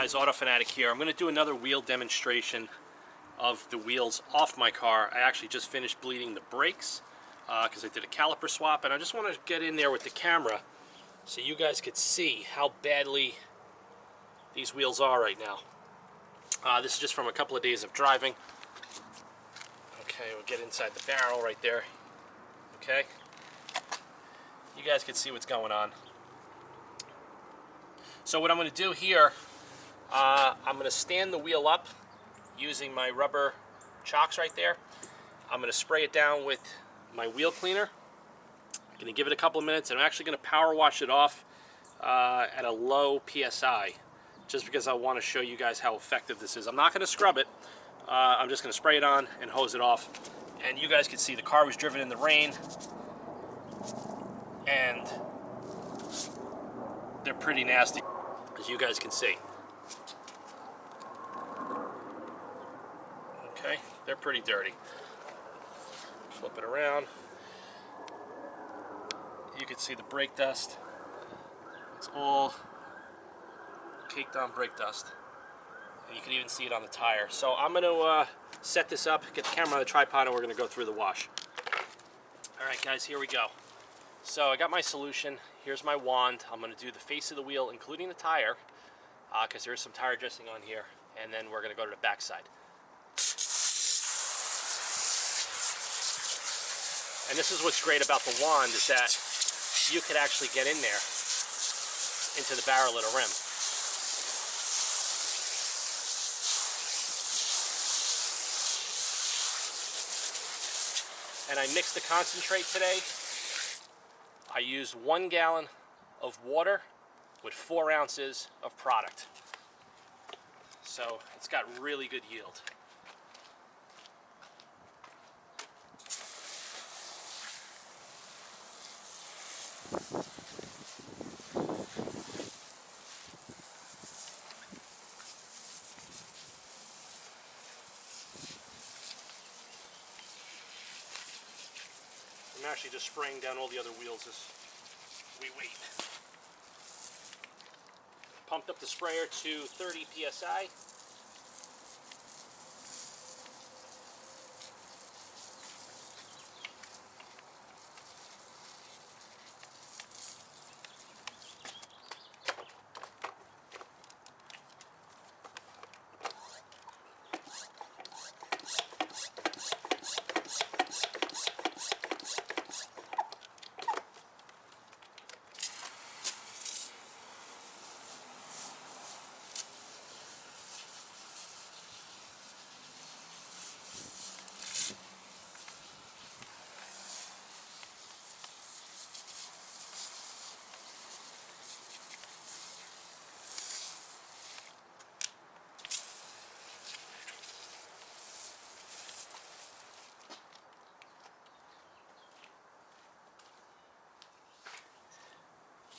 guys, Auto Fanatic here. I'm going to do another wheel demonstration of the wheels off my car. I actually just finished bleeding the brakes because I did a caliper swap, and I just want to get in there with the camera so you guys could see how badly these wheels are right now. This is just from a couple of days of driving. Okay, we'll get inside the barrel right there. Okay, you guys can see what's going on. So what I'm going to do here, I'm going to stand the wheel up using my rubber chocks right there. I'm going to spray it down with my wheel cleaner. I'm going to give it a couple of minutes, and I'm actually going to power wash it off at a low PSI, just because I want to show you guys how effective this is. I'm not going to scrub it. I'm just going to spray it on and hose it off. And you guys can see the car was driven in the rain, and they're pretty nasty, as you guys can see. Okay, they're pretty dirty. Flip it around. You can see the brake dust. It's all caked on brake dust. And you can even see it on the tire. So I'm going to set this up, get the camera on the tripod, and we're going to go through the wash. Alright guys, here we go. So I got my solution. Here's my wand. I'm going to do the face of the wheel, including the tire, because there is some tire dressing on here. And then we're going to go to the back side. And this is what's great about the wand, is that you could actually get in there into the barrel of the rim. And I mixed the concentrate today. I used 1 gallon of water with 4 ounces of product. So it's got really good yield. I'm actually just spraying down all the other wheels as we wait. Pumped up the sprayer to 30 psi.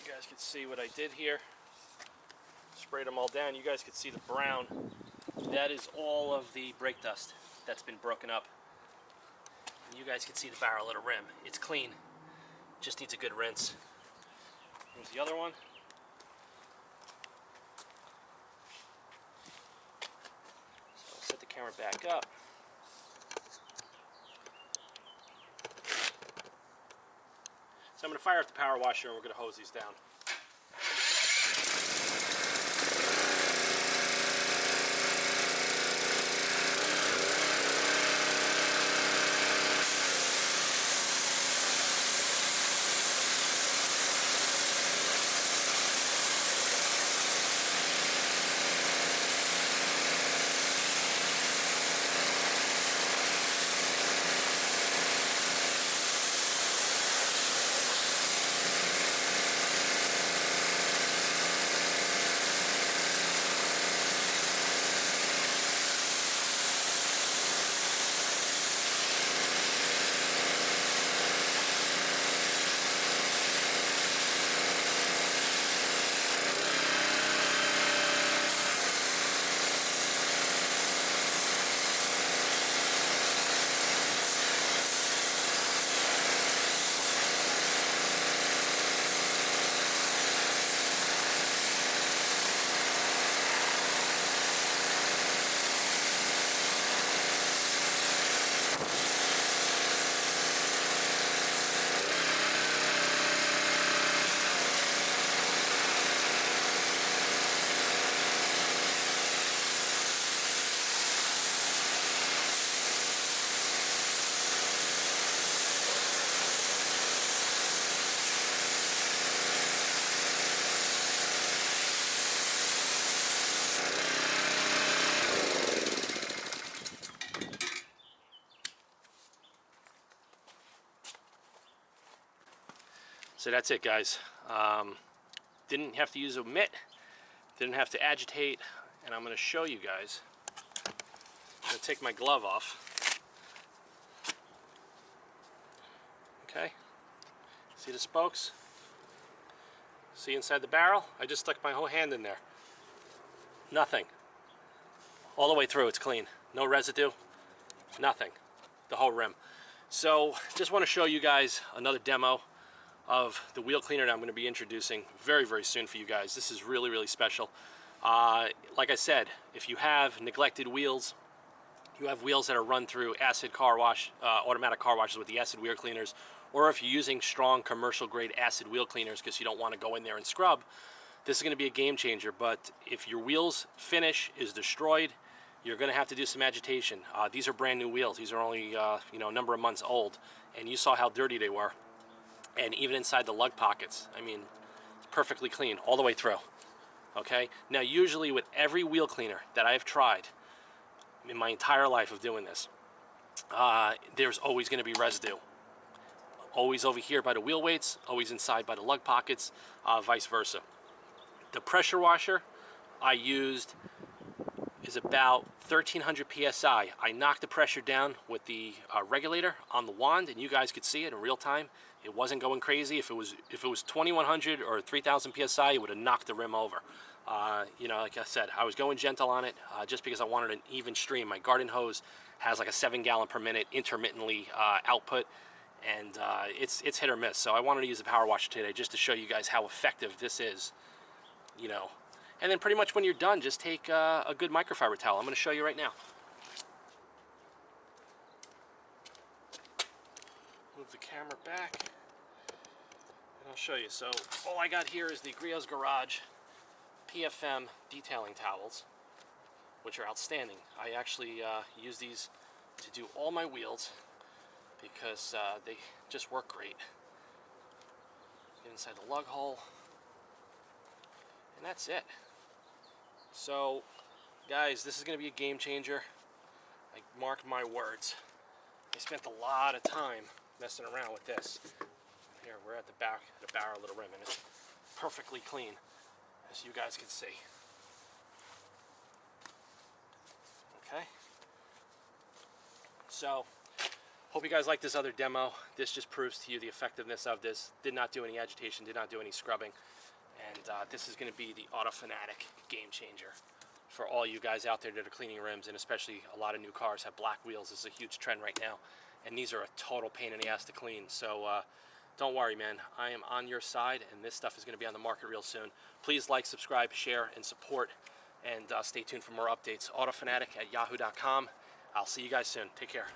You guys can see what I did here. Sprayed them all down. You guys can see the brown. That is all of the brake dust that's been broken up. And you guys can see the barrel of the rim. It's clean. Just needs a good rinse. Here's the other one. So I'll set the camera back up. So I'm going to fire up the power washer, and we're going to hose these down. So that's it, guys. Didn't have to use a mitt, didn't have to agitate, and I'm going to show you guys. I'm going to take my glove off. Okay, see the spokes? See inside the barrel? I just stuck my whole hand in there. Nothing. All the way through, it's clean. No residue, nothing. The whole rim. So, just want to show you guys another demo of the wheel cleaner that I'm going to be introducing very, very soon for you guys. This is really, really special. Like I said, if you have neglected wheels, you have wheels that are run through acid car wash, automatic car washes with the acid wheel cleaners, or if you're using strong commercial grade acid wheel cleaners because you don't want to go in there and scrub, this is going to be a game changer. But if your wheels finish is destroyed, you're going to have to do some agitation. These are brand new wheels. These are only a number of months old, and you saw how dirty they were. And even inside the lug pockets, I mean, it's perfectly clean all the way through. Okay? Now, usually with every wheel cleaner that I've tried in my entire life of doing this, there's always going to be residue. Always over here by the wheel weights, always inside by the lug pockets, vice versa. The pressure washer I used is about 1300 psi. I knocked the pressure down with the regulator on the wand, and you guys could see it in real time. It wasn't going crazy. If it was 2100 or 3000 psi, it would have knocked the rim over. Like I said, I was going gentle on it just because I wanted an even stream. My garden hose has like a 7 gallon per minute intermittently output, and it's hit or miss. So I wanted to use the power washer today just to show you guys how effective this is. And then pretty much when you're done, just take a good microfiber towel. I'm going to show you right now. Move the camera back, and I'll show you. So all I got here is the Griot's Garage PFM detailing towels, which are outstanding. I actually use these to do all my wheels because they just work great. Get inside the lug hole, and that's it. So, guys, this is going to be a game changer. I marked my words. I spent a lot of time messing around with this. Here, we're at the back of the barrel of the rim, and it's perfectly clean, as you guys can see. Okay? So, hope you guys like this other demo. This just proves to you the effectiveness of this. Did not do any agitation, did not do any scrubbing. And this is going to be the Auto Fanatic game changer for all you guys out there that are cleaning rims, and especially a lot of new cars have black wheels. This is a huge trend right now, and these are a total pain in the ass to clean. So don't worry, man. I am on your side, and this stuff is going to be on the market real soon. Please like, subscribe, share, and support, and stay tuned for more updates. AutoFanatic@yahoo.com. I'll see you guys soon. Take care.